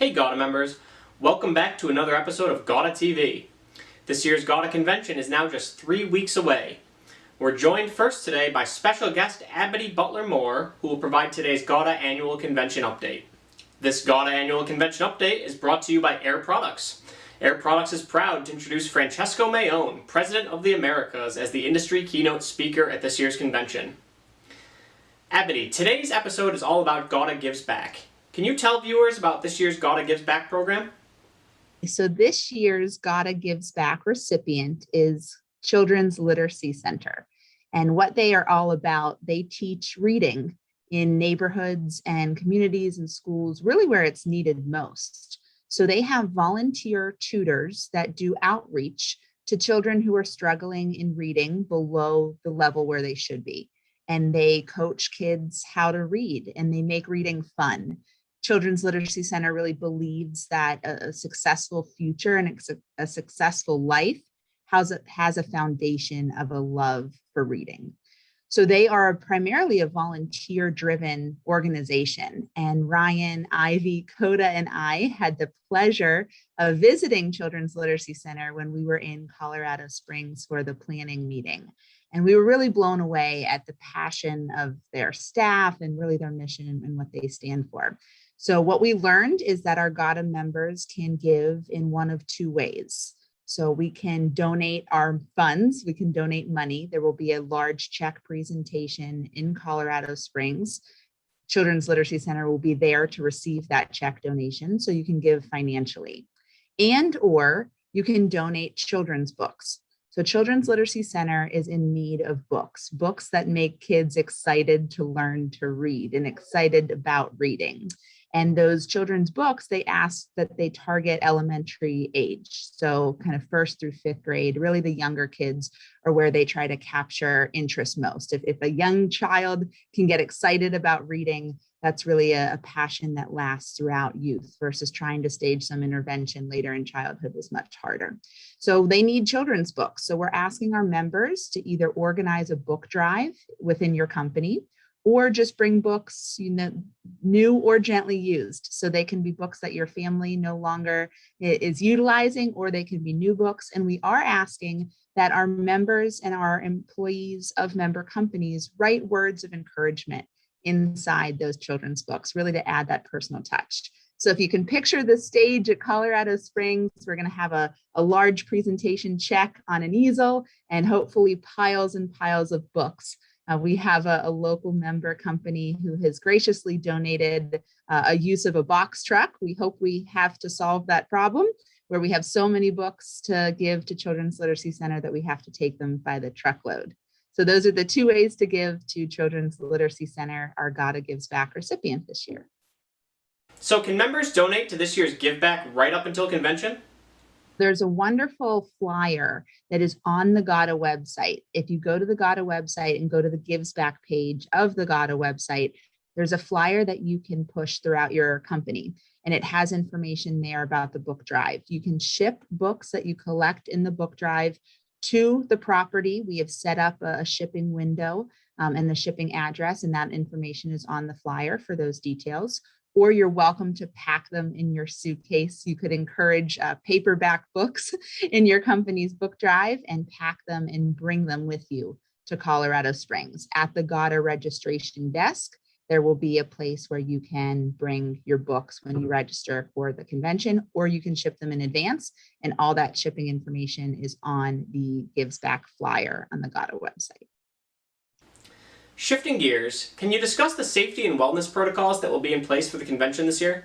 Hey GAWDA members, welcome back to another episode of GAWDA TV. This year's GAWDA convention is now just 3 weeks away. We're joined first today by special guest Abydee Butler Moore, who will provide today's GAWDA Annual Convention Update. This GAWDA Annual Convention Update is brought to you by Air Products. Air Products is proud to introduce Francesco Mahoney, President of the Americas, as the industry keynote speaker at this year's convention. Abydee, today's episode is all about GAWDA Gives Back. Can you tell viewers about this year's GAWDA Gives Back program? So this year's GAWDA Gives Back recipient is Children's Literacy Center. And what they are all about, they teach reading in neighborhoods and communities and schools, really where it's needed most. So they have volunteer tutors that do outreach to children who are struggling in reading below the level where they should be. And they coach kids how to read, and they make reading fun. Children's Literacy Center really believes that a successful future and a successful life has a foundation of a love for reading. So they are primarily a volunteer-driven organization. And Ryan, Ivy, Coda, and I had the pleasure of visiting Children's Literacy Center when we were in Colorado Springs for the planning meeting. And we were really blown away at the passion of their staff and really their mission and what they stand for. So what we learned is that our GAWDA members can give in one of two ways. So we can donate our funds, we can donate money. There will be a large check presentation in Colorado Springs. Children's Literacy Center will be there to receive that check donation, so you can give financially. And or you can donate children's books. So Children's Literacy Center is in need of books that make kids excited to learn to read and excited about reading. And those children's books, they ask that they target elementary age. So kind of first through fifth grade, really the younger kids are where they try to capture interest most. If a young child can get excited about reading, that's really a passion that lasts throughout youth versus trying to stage some intervention later in childhood is much harder. So they need children's books. So we're asking our members to either organize a book drive within your company, or just bring books, new or gently used. So they can be books that your family no longer is utilizing, or they can be new books. And we are asking that our members and our employees of member companies write words of encouragement inside those children's books, really to add that personal touch. So if you can picture the stage at Colorado Springs, we're going to have a large presentation check on an easel and hopefully piles and piles of books. We have a local member company who has graciously donated a use of a box truck. We hope we have to solve that problem where we have so many books to give to Children's Literacy Center that we have to take them by the truckload. So those are the two ways to give to Children's Literacy Center, our GAWDA Gives Back recipient this year. So can members donate to this year's Give Back right up until convention? There's a wonderful flyer that is on the GAWDA website. If you go to the GAWDA website and go to the Gives Back page of the GAWDA website, there's a flyer that you can push throughout your company. And it has information there about the book drive. You can ship books that you collect in the book drive to the property. We have set up a shipping window and the shipping address, and that information is on the flyer for those details. Or you're welcome to pack them in your suitcase. You could encourage paperback books in your company's book drive and pack them and bring them with you to Colorado Springs. At the GAWDA registration desk, there will be a place where you can bring your books when you register for the convention, or you can ship them in advance. And all that shipping information is on the Gives Back flyer on the GAWDA website. Shifting gears, can you discuss the safety and wellness protocols that will be in place for the convention this year?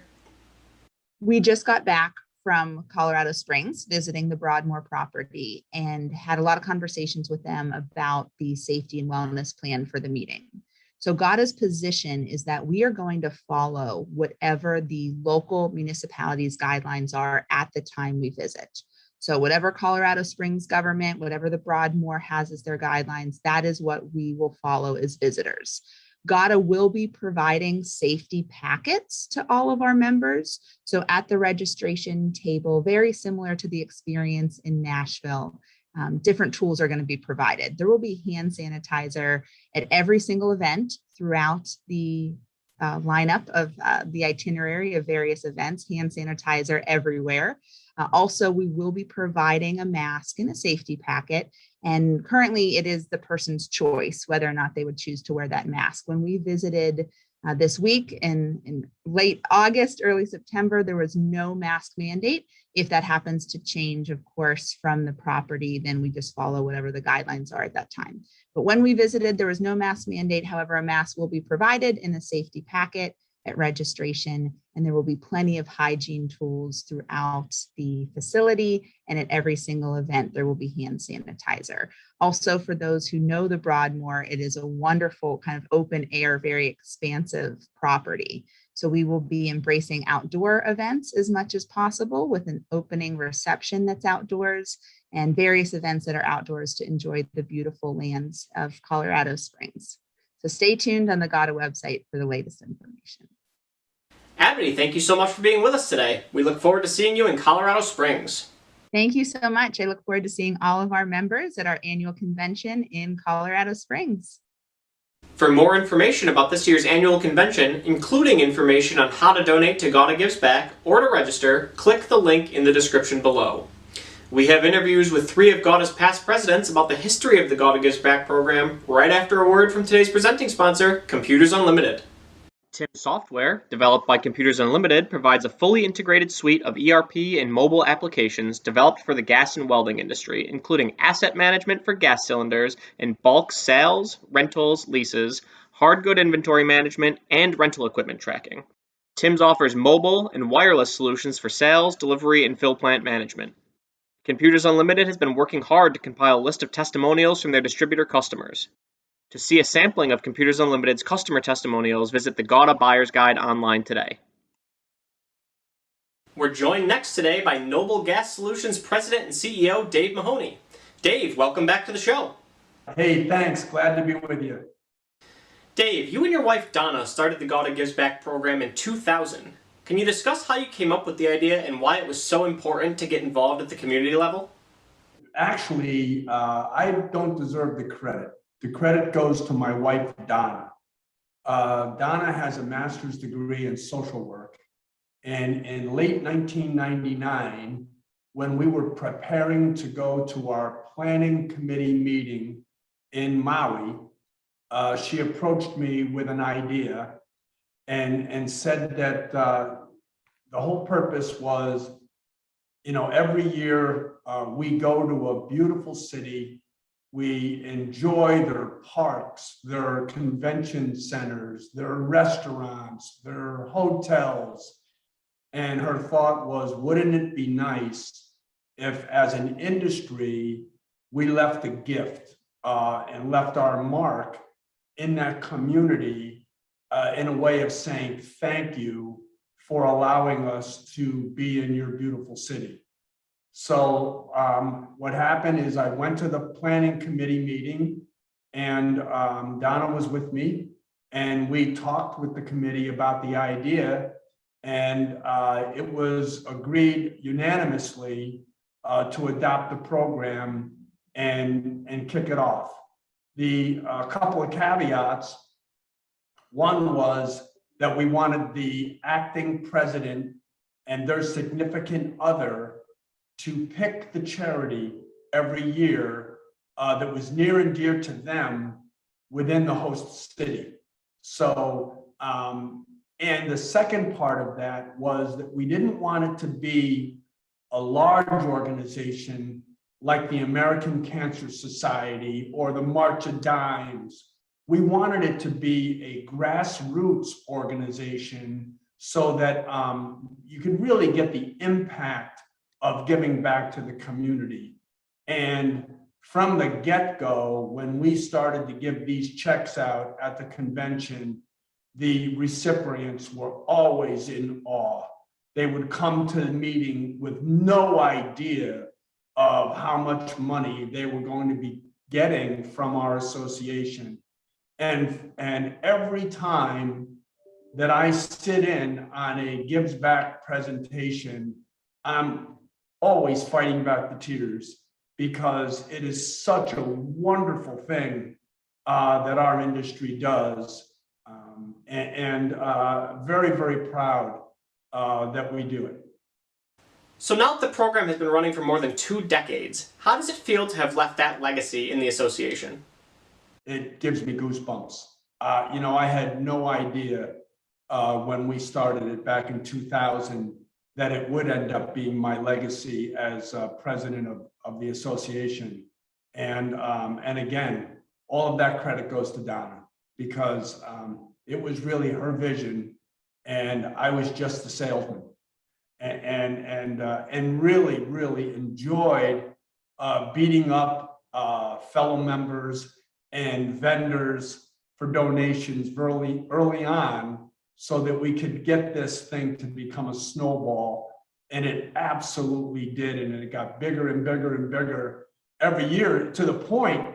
We just got back from Colorado Springs visiting the Broadmoor property and had a lot of conversations with them about the safety and wellness plan for the meeting. So GAWDA's position is that we are going to follow whatever the local municipalities' guidelines are at the time we visit. So whatever Colorado Springs government, whatever the Broadmoor has as their guidelines, that is what we will follow as visitors. GAWDA will be providing safety packets to all of our members. So at the registration table, very similar to the experience in Nashville, different tools are going to be provided. There will be hand sanitizer at every single event throughout the lineup of the itinerary of various events, hand sanitizer everywhere. Also, we will be providing a mask in a safety packet. And currently it is the person's choice whether or not they would choose to wear that mask. When we visited this week in late August, early September, there was no mask mandate. If that happens to change, of course, from the property, then we just follow whatever the guidelines are at that time. But when we visited, there was no mask mandate. However, a mask will be provided in a safety packet at registration, and there will be plenty of hygiene tools throughout the facility, and at every single event there will be hand sanitizer. Also, for those who know the Broadmoor, it is a wonderful kind of open air, very expansive property. So we will be embracing outdoor events as much as possible with an opening reception that's outdoors and various events that are outdoors to enjoy the beautiful lands of Colorado Springs. So stay tuned on the GAWDA website for the latest information. Abydee, thank you so much for being with us today. We look forward to seeing you in Colorado Springs. Thank you so much. I look forward to seeing all of our members at our annual convention in Colorado Springs. For more information about this year's annual convention, including information on how to donate to GAWDA Gives Back or to register, click the link in the description below. We have interviews with 3 of GAWDA's past presidents about the history of the GAWDA Gives Back program right after a word from today's presenting sponsor, Computers Unlimited. TIM software, developed by Computers Unlimited, provides a fully integrated suite of ERP and mobile applications developed for the gas and welding industry, including asset management for gas cylinders and bulk sales, rentals, leases, hard good inventory management, and rental equipment tracking. TIMS offers mobile and wireless solutions for sales, delivery, and fill plant management. Computers Unlimited has been working hard to compile a list of testimonials from their distributor customers. To see a sampling of Computers Unlimited's customer testimonials, visit the GAWDA Buyer's Guide online today. We're joined next today by Noble Gas Solutions President and CEO Dave Mahoney. Dave, welcome back to the show. Hey, thanks. Glad to be with you. Dave, you and your wife Donna started the GAWDA Gives Back program in 2000. Can you discuss how you came up with the idea and why it was so important to get involved at the community level? Actually, I don't deserve the credit. The credit goes to my wife, Donna. Donna has a master's degree in social work. And in late 1999, when we were preparing to go to our planning committee meeting in Maui, she approached me with an idea and said that the whole purpose was, every year we go to a beautiful city. We enjoy their parks, their convention centers, their restaurants, their hotels. And her thought was, wouldn't it be nice if, as an industry, we left a gift and left our mark in that community in a way of saying thank you for allowing us to be in your beautiful city. So what happened is I went to the planning committee meeting, and Donna was with me, and we talked with the committee about the idea, and it was agreed unanimously to adopt the program and kick it off. The couple of caveats. One was that we wanted the acting president and their significant other to pick the charity every year that was near and dear to them within the host city. So, and the second part of that was that we didn't want it to be a large organization like the American Cancer Society or the March of Dimes. We wanted it to be a grassroots organization so that you could really get the impact of giving back to the community. And from the get-go, when we started to give these checks out at the convention, the recipients were always in awe. They would come to the meeting with no idea of how much money they were going to be getting from our association. And every time that I sit in on a Gives Back presentation, I'm always fighting back the tears because it is such a wonderful thing that our industry does. Very, very proud that we do it. So now that the program has been running for more than 2 decades, how does it feel to have left that legacy in the association? It gives me goosebumps. I had no idea when we started it back in 2000 that it would end up being my legacy as president of the association. And again, all of that credit goes to Donna, because it was really her vision and I was just the salesman. And really, really enjoyed beating up fellow members and vendors for donations early on, so that we could get this thing to become a snowball. And it absolutely did, and it got bigger and bigger and bigger every year, to the point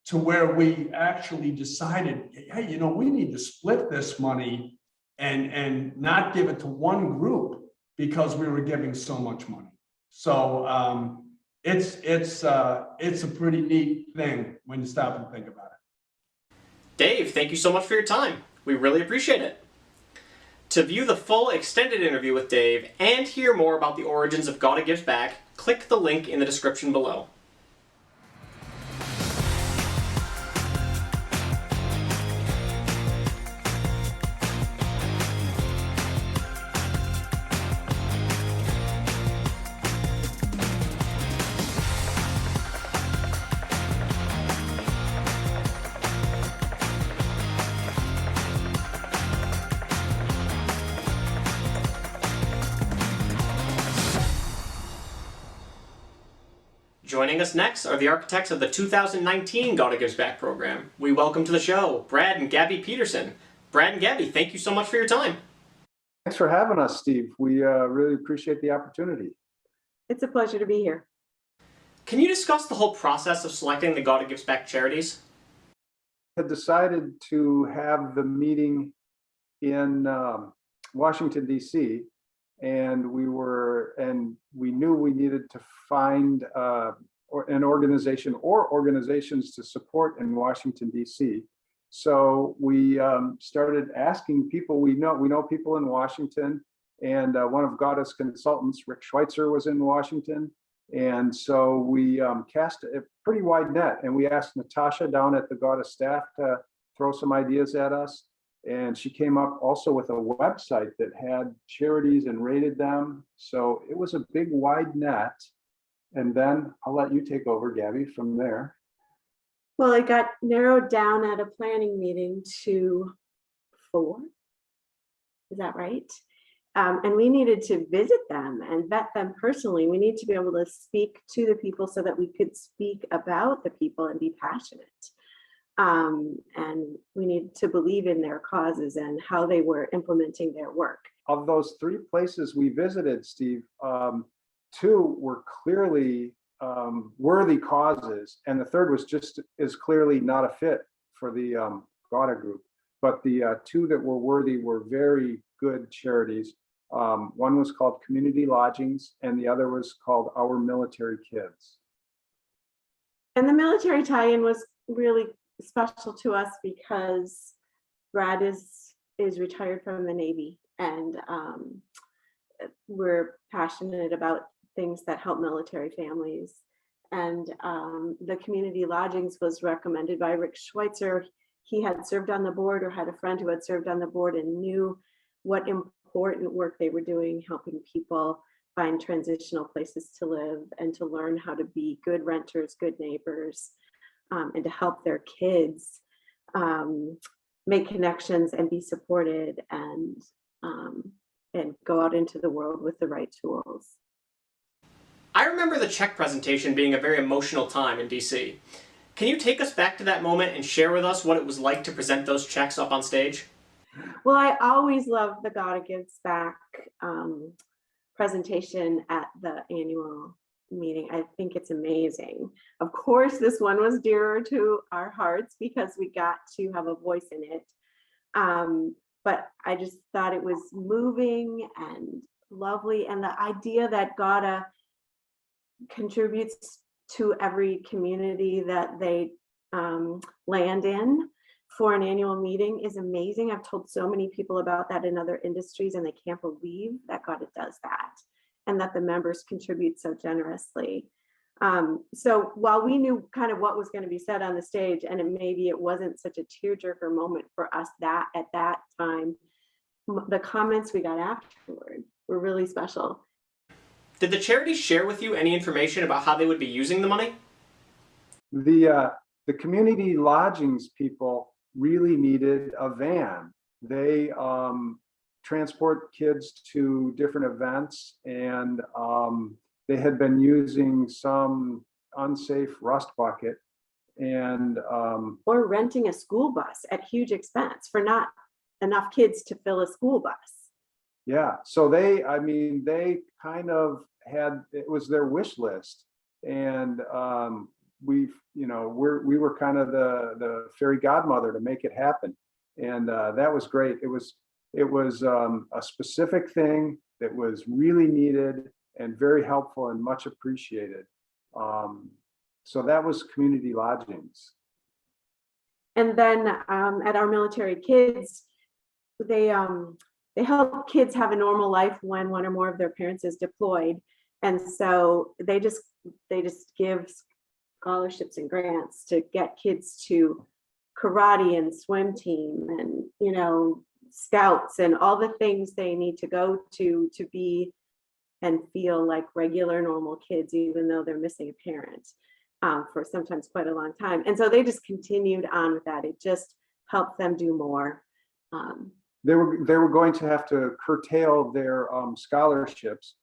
to where we actually decided, hey, we need to split this money and not give it to one group, because we were giving so much money. So it's a pretty neat thing when you stop and think about it. Dave, thank you so much for your time. We really appreciate it. To view the full extended interview with Dave and hear more about the origins of GAWDA Gives Back, click the link in the description below. Joining us next are the architects of the 2019 GAWDA Gives Back program. We welcome to the show Brad and Gaby Peterson. Brad and Gaby, thank you so much for your time. Thanks for having us, Steve. We really appreciate the opportunity. It's a pleasure to be here. Can you discuss the whole process of selecting the GAWDA Gives Back charities? I had decided to have the meeting in Washington, D.C., and we knew we needed to find an organization or organizations to support in Washington, D.C. So we started asking people we know. We know people in Washington, and one of GAWDA's consultants, Rick Schweitzer, was in Washington. And so we cast a pretty wide net, and we asked Natasha down at the GAWDA staff to throw some ideas at us. And she came up also with a website that had charities and rated them. So it was a big wide net. And then I'll let you take over, Gaby, from there. Well, it got narrowed down at a planning meeting to 4. Is that right? And we needed to visit them and vet them personally. We need to be able to speak to the people so that we could speak about the people and be passionate. And we need to believe in their causes and how they were implementing their work. Of those 3 places we visited, Steve, 2 were clearly worthy causes, and the third was just as clearly not a fit for the GAWDA group. But the 2 that were worthy were very good charities. One was called Community Lodgings, and the other was called Our Military Kids. And the military tie-in was really special to us because Brad is retired from the Navy, and we're passionate about things that help military families. And the Community Lodgings was recommended by Rick Schweitzer. He had served on the board, or had a friend who had served on the board, and knew what important work they were doing, helping people find transitional places to live and to learn how to be good renters, good neighbors, and to help their kids make connections and be supported and go out into the world with the right tools. I remember the check presentation being a very emotional time in DC. Can you take us back to that moment and share with us what it was like to present those checks up on stage? Well, I always love the GAWDA Gives Back presentation at the annual meeting. I think it's amazing. Of course, this one was dearer to our hearts because we got to have a voice in it. But I just thought it was moving and lovely. And the idea that GAWDA contributes to every community that they land in, for an annual meeting is amazing. I've told so many people about that in other industries, and they can't believe that GAWDA does that and that the members contribute so generously. So while we knew kind of what was going to be said on the stage, and maybe it wasn't such a tearjerker moment for us that at that time, the comments we got afterward were really special. Did the charities share with you any information about how they would be using the money? The community lodgings people really needed a van. They transport kids to different events, and they had been using some unsafe rust bucket and or renting a school bus at huge expense for not enough kids to fill a school bus. Yeah, so they kind of had, it was their wish list, and we were kind of the fairy godmother to make it happen, and that was great. It was a specific thing that was really needed and very helpful and much appreciated. So that was community lodgings. And then at our military kids, they help kids have a normal life when one or more of their parents is deployed, and so they just give scholarships and grants to get kids to karate and swim team and scouts and all the things they need to go to be and feel like regular normal kids, even though they're missing a parent for sometimes quite a long time. And so they just continued on with that. It just helped them do more. They were going to have to curtail their scholarships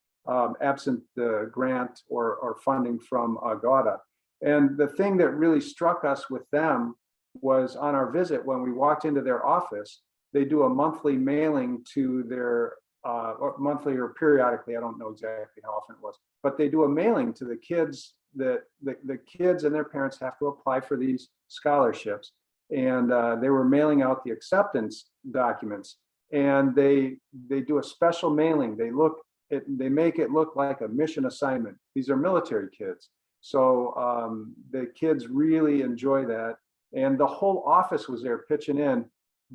absent the grant or funding from GAWDA. And the thing that really struck us with them was on our visit, when we walked into their office, they do a monthly mailing to their, or monthly or periodically, I don't know exactly how often it was, but they do a mailing to the kids that the kids and their parents have to apply for these scholarships. And they were mailing out the acceptance documents, and they do a special mailing. They make it look like a mission assignment. These are military kids. So the kids really enjoy that. And the whole office was there pitching in,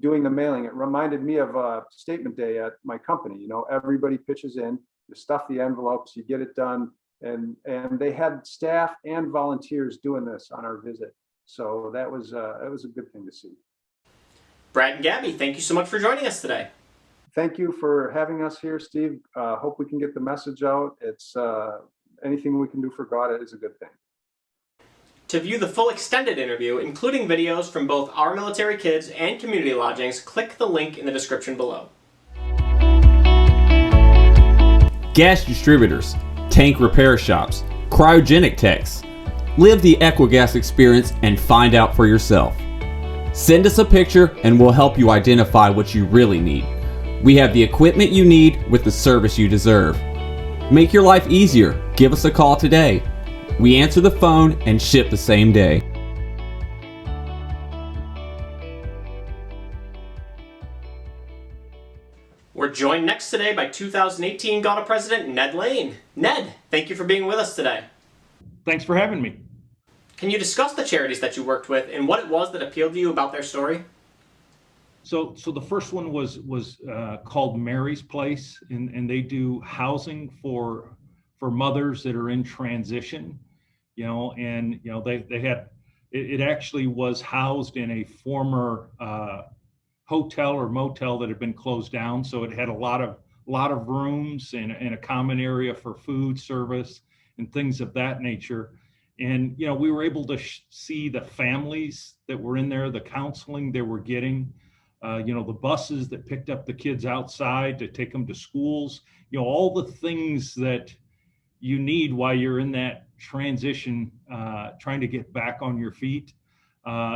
doing the mailing. It reminded me of a statement day at my company. Everybody pitches in, you stuff the envelopes, you get it done. And they had staff and volunteers doing this on our visit. So that was a good thing to see. Brad and Gaby, thank you so much for joining us today. Thank you for having us here, Steve. Hope we can get the message out. It's anything we can do for GAWDA is a good thing. To view the full extended interview, including videos from both our military kids and community lodgings, click the link in the description below. Gas distributors, tank repair shops, cryogenic techs. Live the EQUIGAS experience and find out for yourself. Send us a picture and we'll help you identify what you really need. We have the equipment you need with the service you deserve. Make your life easier. Give us a call today. We answer the phone and ship the same day. We're joined next today by 2018 GAWDA President Ned Lane. Ned, thank you for being with us today. Thanks for having me. Can you discuss the charities that you worked with and what it was that appealed to you about their story? So the first one was called Mary's Place, and they do housing for mothers that are in transition, they had, it actually was housed in a former hotel or motel that had been closed down. So it had a lot of rooms and a common area for food service and things of that nature. And, we were able to see the families that were in there, the counseling they were getting, the buses that picked up the kids outside to take them to schools, all the things that you need while you're in that transition, trying to get back on your feet.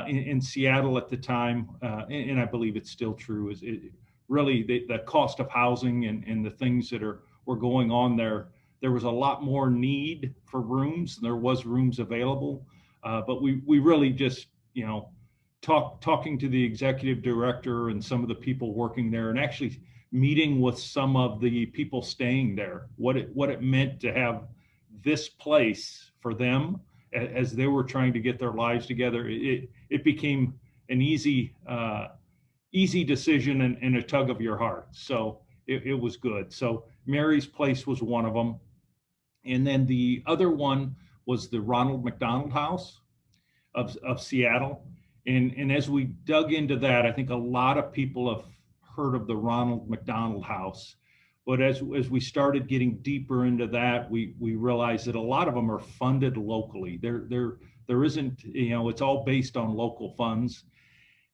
In Seattle at the time, and I believe it's still true, is it really the cost of housing and the things that were going on there. There was a lot more need for rooms. There was rooms available, but we really just, talking to the executive director and some of the people working there, and actually meeting with some of the people staying there, what it meant to have this place for them as they were trying to get their lives together. It became an easy decision and a tug of your heart. So it was good. So Mary's Place was one of them. And then the other one was the Ronald McDonald House of Seattle. And as we dug into that, I think a lot of people have heard of the Ronald McDonald House. But as we started getting deeper into that, we realized that a lot of them are funded locally. There isn't, it's all based on local funds.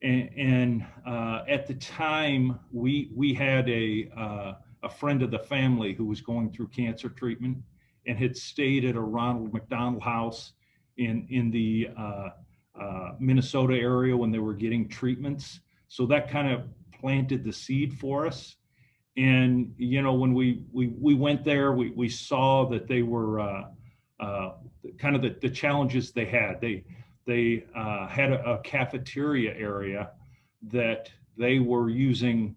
And at the time, we had a friend of the family who was going through cancer treatment and had stayed at a Ronald McDonald House in the Minnesota area when they were getting treatments. So that kind of planted the seed for us. And, when we went there, we saw that they were kind of the challenges they had. They had a cafeteria area that they were using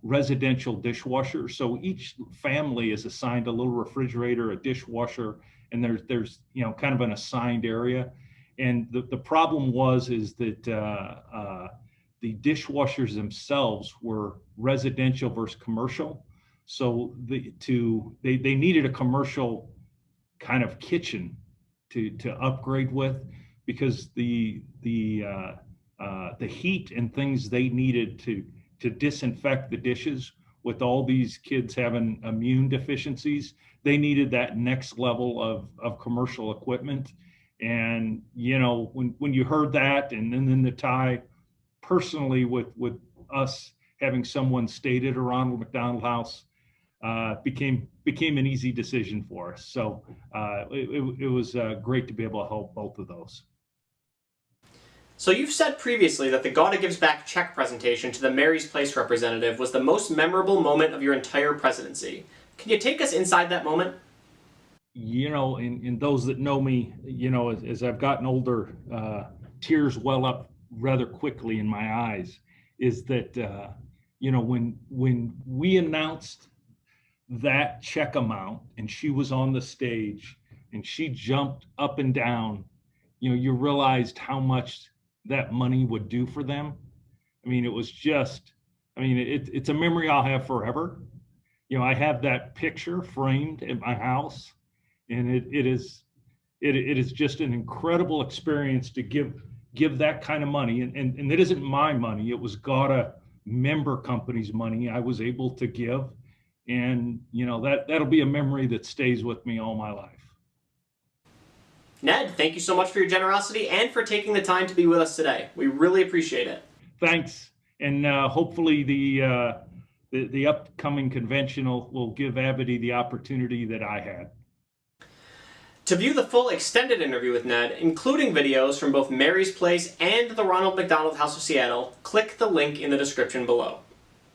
residential dishwashers. So each family is assigned a little refrigerator, a dishwasher, and there's kind of an assigned area. And the problem is that the dishwashers themselves were residential versus commercial. So they needed a commercial kind of kitchen to upgrade with, because the heat and things they needed to disinfect the dishes, with all these kids having immune deficiencies, they needed that next level of commercial equipment. And when you heard that, and then the tie personally with us having someone stayed at a Ronald McDonald House, became an easy decision for us. So it was great to be able to help both of those. So you've said previously that the GAWDA Gives Back check presentation to the Mary's Place representative was the most memorable moment of your entire presidency. Can you take us inside that moment? In those that know me, as I've gotten older, tears well up rather quickly in my eyes. Is that when we announced that check amount and she was on the stage and she jumped up and down, you realized how much that money would do for them. I mean, it was just, it's a memory I'll have forever. I have that picture framed in my house, and it is just an incredible experience to give that kind of money. And it isn't my money. It was GAWDA member company's money I was able to give. And, that'll be a memory that stays with me all my life. Ned, thank you so much for your generosity and for taking the time to be with us today. We really appreciate it. Thanks. And hopefully the upcoming convention will give Abydee the opportunity that I had. To view the full extended interview with Ned, including videos from both Mary's Place and the Ronald McDonald House of Seattle, click the link in the description below.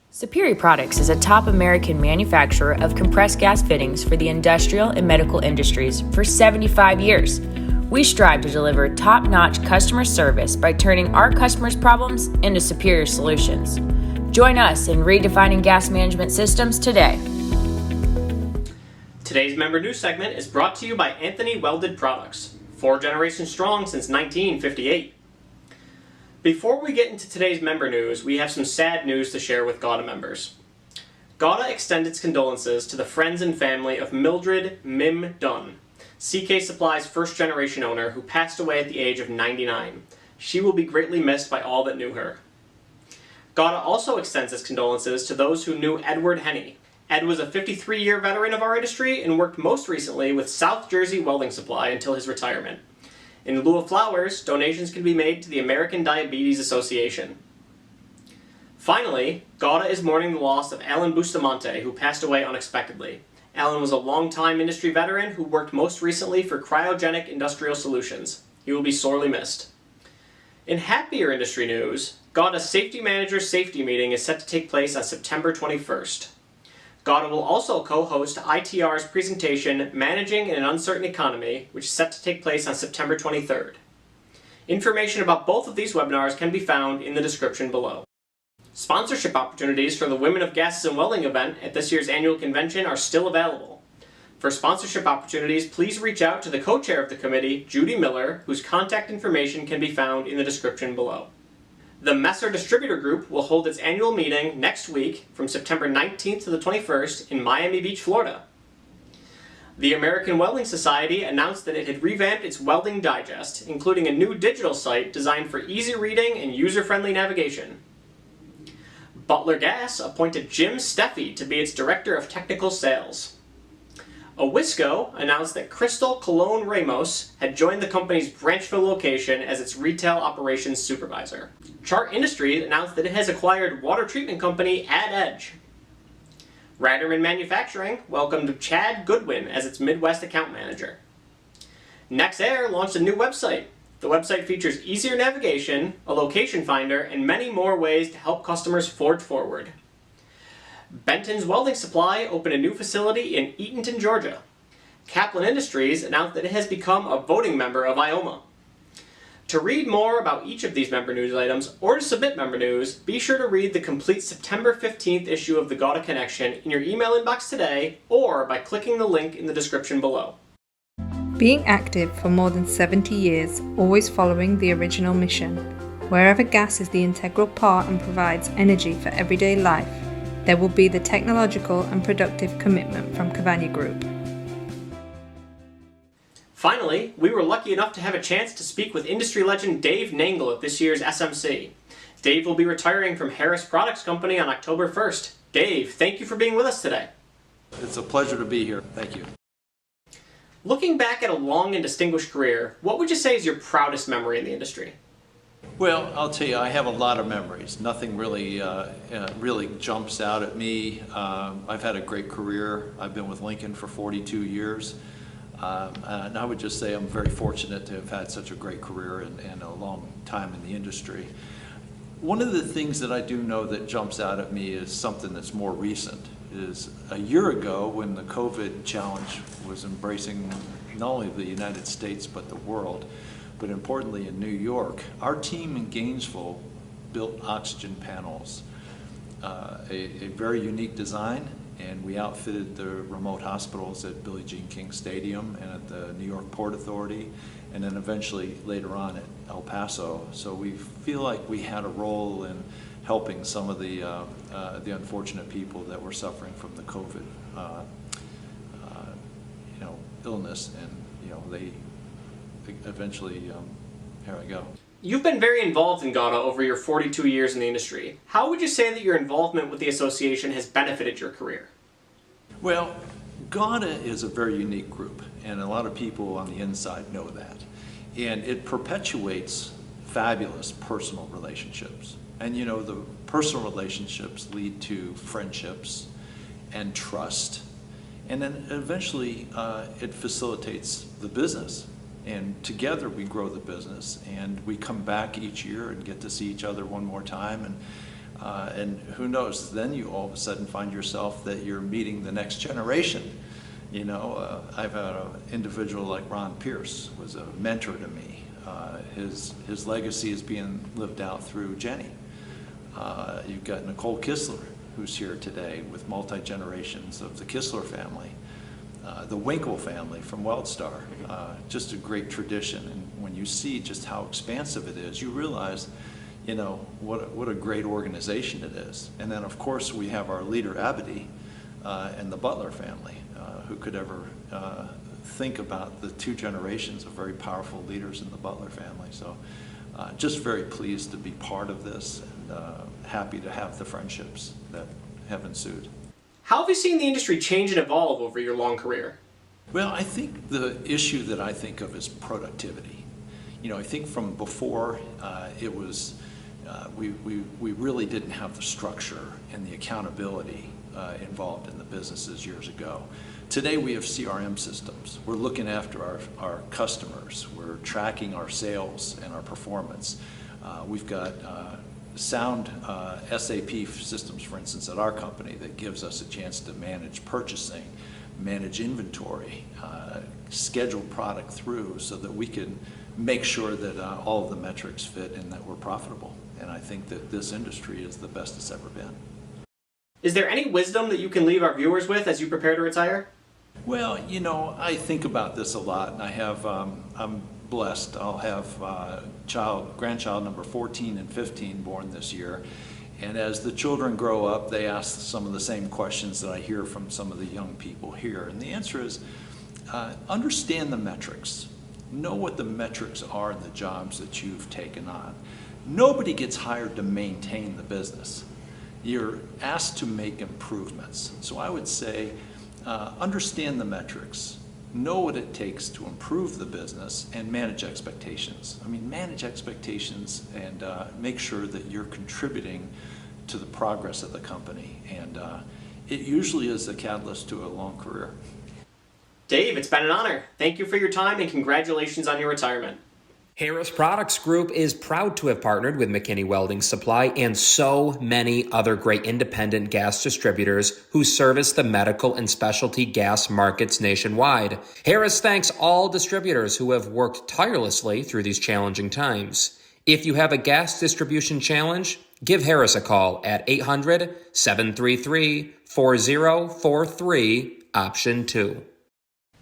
Superior Products is a top American manufacturer of compressed gas fittings for the industrial and medical industries for 75 years. We strive to deliver top-notch customer service by turning our customers' problems into superior solutions. Join us in redefining gas management systems today. Today's member news segment is brought to you by Anthony Welded Products, 4 generations strong since 1958. Before we get into today's member news, we have some sad news to share with GAWDA members. GAWDA extends its condolences to the friends and family of Mildred Mim Dunn, CK Supply's first-generation owner, who passed away at the age of 99. She will be greatly missed by all that knew her. GAWDA also extends its condolences to those who knew Edward Henney. Ed was a 53-year veteran of our industry and worked most recently with South Jersey Welding Supply until his retirement. In lieu of flowers, donations can be made to the American Diabetes Association. Finally, GAWDA is mourning the loss of Alan Bustamante, who passed away unexpectedly. Alan was a longtime industry veteran who worked most recently for Cryogenic Industrial Solutions. He will be sorely missed. In happier industry news, GAWDA's Safety Manager's Safety Meeting is set to take place on September 21st. GAWDA will also co-host ITR's presentation, Managing in an Uncertain Economy, which is set to take place on September 23rd. Information about both of these webinars can be found in the description below. Sponsorship opportunities for the Women of Gases and Welding event at this year's annual convention are still available. For sponsorship opportunities, please reach out to the co-chair of the committee, Judy Miller, whose contact information can be found in the description below. The Messer Distributor Group will hold its annual meeting next week from September 19th to the 21st in Miami Beach, Florida. The American Welding Society announced that it had revamped its Welding Digest, including a new digital site designed for easy reading and user-friendly navigation. Butler Gas appointed Jim Steffi to be its Director of Technical Sales. MWSCO announced that Crystal Colon Ramos had joined the company's Branchville location as its Retail Operations Supervisor. Chart Industries announced that it has acquired water treatment company AdEdge. Ratterman Manufacturing welcomed Chad Goodwin as its Midwest Account Manager. NextAir launched a new website. The website features easier navigation, a location finder, and many more ways to help customers forge forward. Benton's Welding Supply opened a new facility in Eatonton, Georgia. Kaplan Industries announced that it has become a voting member of IOMA. To read more about each of these member news items or to submit member news, be sure to read the complete September 15th issue of the GAWDA Connection in your email inbox today or by clicking the link in the description below. Being active for more than 70 years, always following the original mission. Wherever gas is the integral part and provides energy for everyday life, there will be the technological and productive commitment from Cavagna Group. Finally, we were lucky enough to have a chance to speak with industry legend Dave Nangle at this year's SMC. Dave will be retiring from Harris Products Company on October 1st. Dave, thank you for being with us today. It's a pleasure to be here. Thank you. Looking back at a long and distinguished career, what would you say is your proudest memory in the industry? Well, I'll tell you, I have a lot of memories. Nothing really really jumps out at me. I've had a great career. I've been with Lincoln for 42 years. And I would just say I'm very fortunate to have had such a great career and a long time in the industry. One of the things that I do know that jumps out at me is something that's more recent. Is a year ago when the COVID challenge was embracing not only the United States but the world, but importantly in New York, our team in Gainesville built oxygen panels, a very unique design, and we outfitted the remote hospitals at Billie Jean King Stadium and at the New York Port Authority, and then eventually later on at El Paso. So we feel like we had a role in helping some of the unfortunate people that were suffering from the COVID illness, and they eventually, here I go. You've been very involved in GAWDA over your 42 years in the industry. How would you say that your involvement with the association has benefited your career? Well, GAWDA is a very unique group, and a lot of people on the inside know that. And it perpetuates fabulous personal relationships. And the personal relationships lead to friendships and trust. And then eventually it facilitates the business. And together we grow the business, and we come back each year and get to see each other one more time. And who knows, then you all of a sudden find yourself that you're meeting the next generation. I've had an individual like Ron Pierce was a mentor to me. His legacy is being lived out through Jenny. You've got Nicole Kistler, who's here today with multi-generations of the Kistler family. The Winkle family from WeldStar, just a great tradition. And when you see just how expansive it is, you realize, what a great organization it is. And then of course we have our leader Abydee and the Butler family. Who could ever think about the two generations of very powerful leaders in the Butler family? So just very pleased to be part of this, and happy to have the friendships that have ensued. How have you seen the industry change and evolve over your long career? Well, I think the issue that I think of is productivity. I think from before it was, we really didn't have the structure and the accountability involved in the businesses years ago. Today we have CRM systems. We're looking after our customers. We're tracking our sales and our performance. We've got sound SAP systems, for instance, at our company that gives us a chance to manage purchasing, manage inventory, schedule product through so that we can make sure that all of the metrics fit and that we're profitable. And I think that this industry is the best it's ever been. Is there any wisdom that you can leave our viewers with as you prepare to retire? Well, I think about this a lot, and I have, I'm blessed. I'll have grandchild number 14 and 15 born this year. And as the children grow up, they ask some of the same questions that I hear from some of the young people here. And the answer is, understand the metrics. Know what the metrics are in the jobs that you've taken on. Nobody gets hired to maintain the business. You're asked to make improvements. So I would say, understand the metrics. Know what it takes to improve the business and manage expectations. I mean, manage expectations and make sure that you're contributing to the progress of the company. And it usually is the catalyst to a long career. Dave, it's been an honor. Thank you for your time and congratulations on your retirement. Harris Products Group is proud to have partnered with McKinney Welding Supply and so many other great independent gas distributors who service the medical and specialty gas markets nationwide. Harris thanks all distributors who have worked tirelessly through these challenging times. If you have a gas distribution challenge, give Harris a call at 800-733-4043, option 2.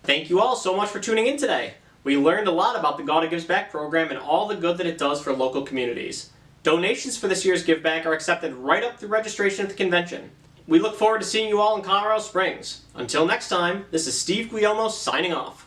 Thank you all so much for tuning in today. We learned a lot about the GAWDA Gives Back program and all the good that it does for local communities. Donations for this year's Give Back are accepted right up through registration at the convention. We look forward to seeing you all in Colorado Springs. Until next time, this is Steve Guillermo signing off.